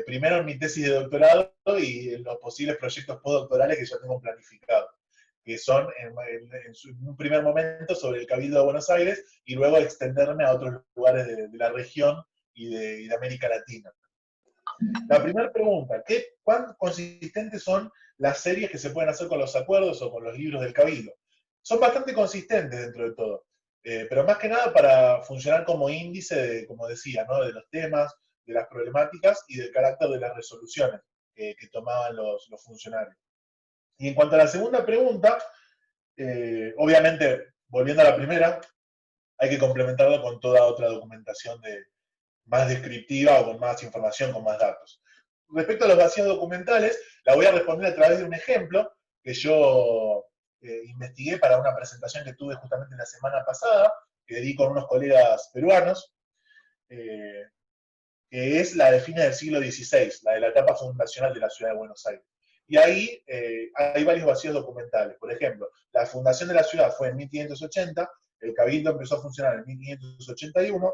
primero en mi tesis de doctorado y en los posibles proyectos postdoctorales que ya tengo planificados. que son en un primer momento sobre el Cabildo de Buenos Aires y luego extenderme a otros lugares de la región y de América Latina. La primera pregunta, ¿cuán consistentes son las series que se pueden hacer con los acuerdos o con los libros del Cabildo? Son bastante consistentes dentro de todo, pero más que nada para funcionar como índice, como decía, ¿no? De los temas, de las problemáticas y del carácter de las resoluciones que tomaban los funcionarios. Y en cuanto a la segunda pregunta, obviamente, volviendo a la primera, hay que complementarlo con toda otra documentación más descriptiva o con más información, con más datos. Respecto a los vacíos documentales, la voy a responder a través de un ejemplo que yo investigué para una presentación que tuve justamente la semana pasada, que di con unos colegas peruanos, que es la de fines del siglo XVI, la de la etapa fundacional de la ciudad de Buenos Aires. Y ahí hay varios vacíos documentales. Por ejemplo, la fundación de la ciudad fue en 1580, el Cabildo empezó a funcionar en 1581,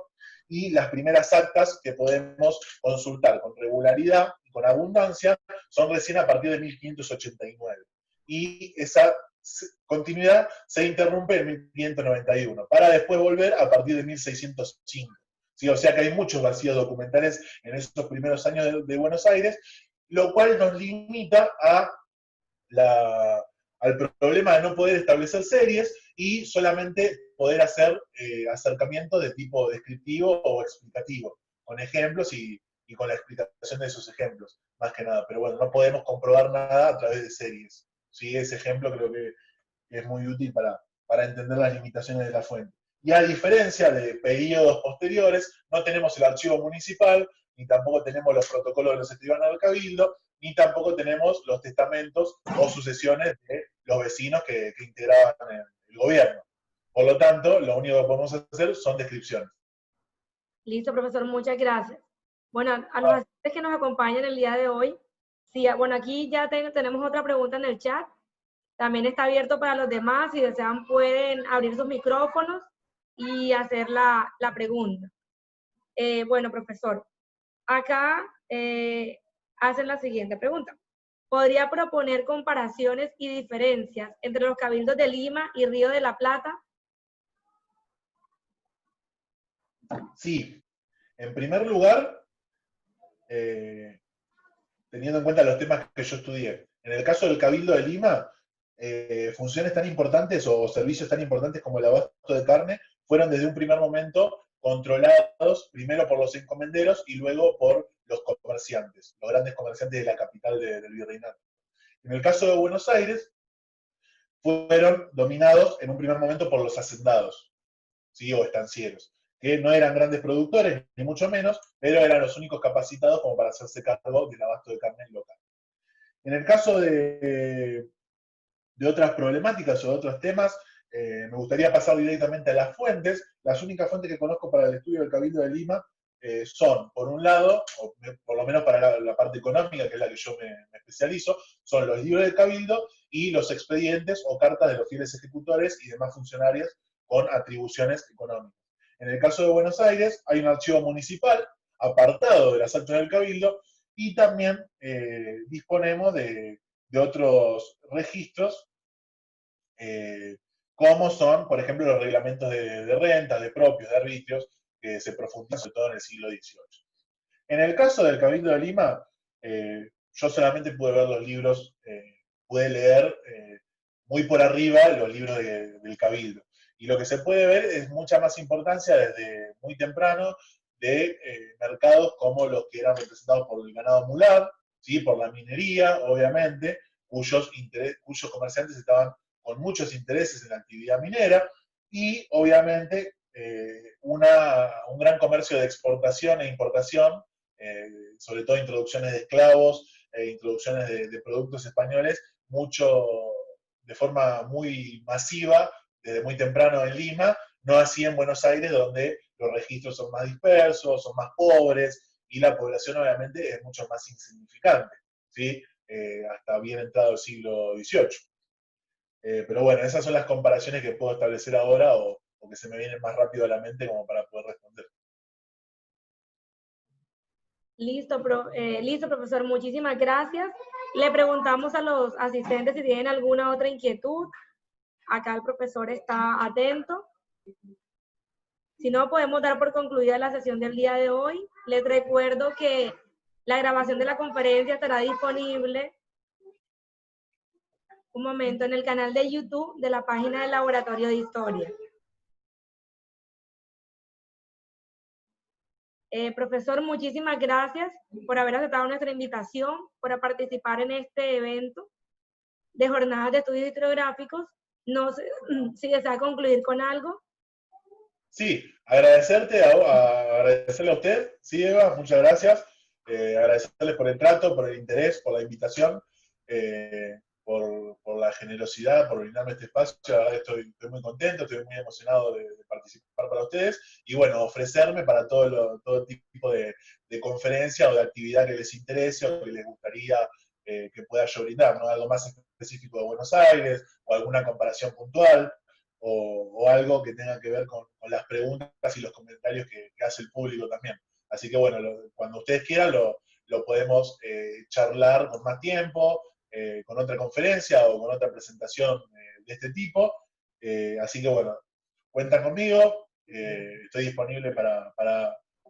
y las primeras actas que podemos consultar con regularidad y con abundancia son recién a partir de 1589. Y esa continuidad se interrumpe en 1591, para después volver a partir de 1605. ¿Sí? O sea que hay muchos vacíos documentales en esos primeros años de Buenos Aires, lo cual nos limita al problema de no poder establecer series y solamente poder hacer acercamientos de tipo descriptivo o explicativo, con ejemplos y con la explicación de esos ejemplos, más que nada. Pero bueno, no podemos comprobar nada a través de series. ¿Sí? Ese ejemplo creo que es muy útil para entender las limitaciones de la fuente. Y a diferencia de periodos posteriores, no tenemos el archivo municipal, ni tampoco tenemos los protocolos de los escribanos del Cabildo, ni tampoco tenemos los testamentos o sucesiones de los vecinos que integraban el gobierno. Por lo tanto, lo único que podemos hacer son descripciones. Listo, profesor, muchas gracias. Bueno, a los asistentes que nos acompañan el día de hoy, sí, bueno, aquí ya tenemos otra pregunta en el chat. También está abierto para los demás. Si desean, pueden abrir sus micrófonos y hacer la pregunta. Bueno, profesor, acá hacen la siguiente pregunta. ¿Podría proponer comparaciones y diferencias entre los cabildos de Lima y Río de la Plata? Sí. En primer lugar, teniendo en cuenta los temas que yo estudié, en el caso del Cabildo de Lima, funciones tan importantes o servicios tan importantes como el abasto de carne fueron desde un primer momento controlados primero por los encomenderos y luego por los comerciantes, los grandes comerciantes de la capital del virreinato. En el caso de Buenos Aires, fueron dominados en un primer momento por los hacendados, ¿sí? O estancieros, que no eran grandes productores, ni mucho menos, pero eran los únicos capacitados como para hacerse cargo del abasto de carne local. En el caso de otras problemáticas o de otros temas, me gustaría pasar directamente a las fuentes. Las únicas fuentes que conozco para el estudio del Cabildo de Lima son, por un lado, o por lo menos para la parte económica, que es la que yo me especializo, son los libros del Cabildo y los expedientes o cartas de los fieles ejecutores y demás funcionarios con atribuciones económicas. En el caso de Buenos Aires, hay un archivo municipal apartado de las actas del Cabildo y también disponemos de otros registros, como son, por ejemplo, los reglamentos de rentas, de propios, de arbitrios, que se profundizan sobre todo en el siglo XVIII. En el caso del Cabildo de Lima, yo solamente pude ver los libros, pude leer muy por arriba los libros del Cabildo. Y lo que se puede ver es mucha más importancia desde muy temprano de mercados como los que eran representados por el ganado mular, ¿sí? Por la minería, obviamente, cuyos comerciantes estaban con muchos intereses en la actividad minera, y obviamente un gran comercio de exportación e importación, sobre todo introducciones de esclavos, introducciones de productos españoles, de forma muy masiva, desde muy temprano en Lima, no así en Buenos Aires, donde los registros son más dispersos, son más pobres, y la población obviamente es mucho más insignificante, ¿sí? Hasta bien entrado el siglo XVIII. Pero bueno, esas son las comparaciones que puedo establecer ahora o que se me vienen más rápido a la mente como para poder responder. Listo, listo, profesor. Muchísimas gracias. Le preguntamos a los asistentes si tienen alguna otra inquietud. Acá el profesor está atento. Si no, podemos dar por concluida la sesión del día de hoy. Les recuerdo que la grabación de la conferencia estará disponible un momento en el canal de YouTube de la página del Laboratorio de Historia. Profesor, muchísimas gracias por haber aceptado nuestra invitación, por participar en este evento de jornadas de estudios historiográficos. No sé si desea concluir con algo. Sí, agradecerle a usted, sí, Eva, muchas gracias. Agradecerles por el trato, por el interés, por la invitación, por la generosidad, por brindarme este espacio. La verdad estoy muy contento, estoy muy emocionado de participar para ustedes y bueno, ofrecerme para todo tipo de conferencia o de actividad que les interese o que les gustaría que pueda yo brindar, ¿no? Algo más específico de Buenos Aires o alguna comparación puntual. O algo que tenga que ver con las preguntas y los comentarios que hace el público también. Así que bueno, cuando ustedes quieran lo podemos charlar con más tiempo, con otra conferencia o con otra presentación de este tipo. Así que bueno, cuentan conmigo, estoy disponible para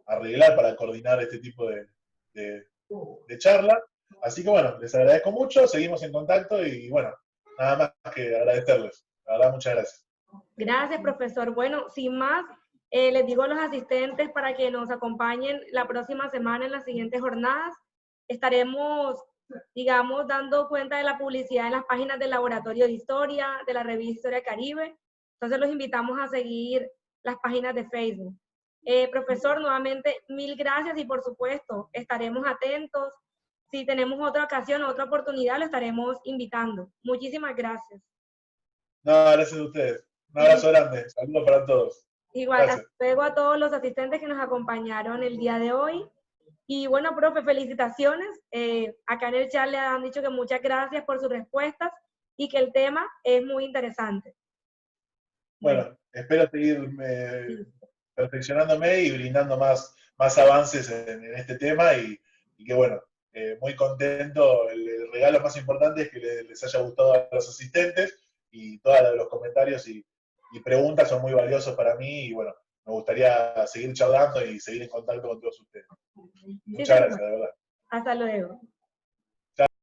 arreglar, para coordinar este tipo de charla. Así que bueno, les agradezco mucho, seguimos en contacto y bueno, nada más que agradecerles. La verdad, muchas gracias. Gracias, profesor. Bueno, sin más, les digo a los asistentes para que nos acompañen la próxima semana en las siguientes jornadas. Estaremos, digamos, dando cuenta de la publicidad en las páginas del Laboratorio de Historia, de la revista Historia Caribe. Entonces los invitamos a seguir las páginas de Facebook. Profesor, nuevamente, mil gracias y por supuesto, estaremos atentos. Si tenemos otra ocasión, otra oportunidad, lo estaremos invitando. Muchísimas gracias. No, gracias a ustedes. Un abrazo grande. Saludos para todos. Igual, hasta luego a todos los asistentes que nos acompañaron el día de hoy. Y bueno, profe, felicitaciones. Acá en el chat le han dicho que muchas gracias por sus respuestas y que el tema es muy interesante. Bueno, espero seguir perfeccionándome y brindando más avances en este tema y que bueno, muy contento. El regalo más importante es que les haya gustado a los asistentes y todos los comentarios y preguntas son muy valiosos para mí y bueno, me gustaría seguir charlando y seguir en contacto con todos ustedes. Muchas gracias, de verdad. Hasta luego.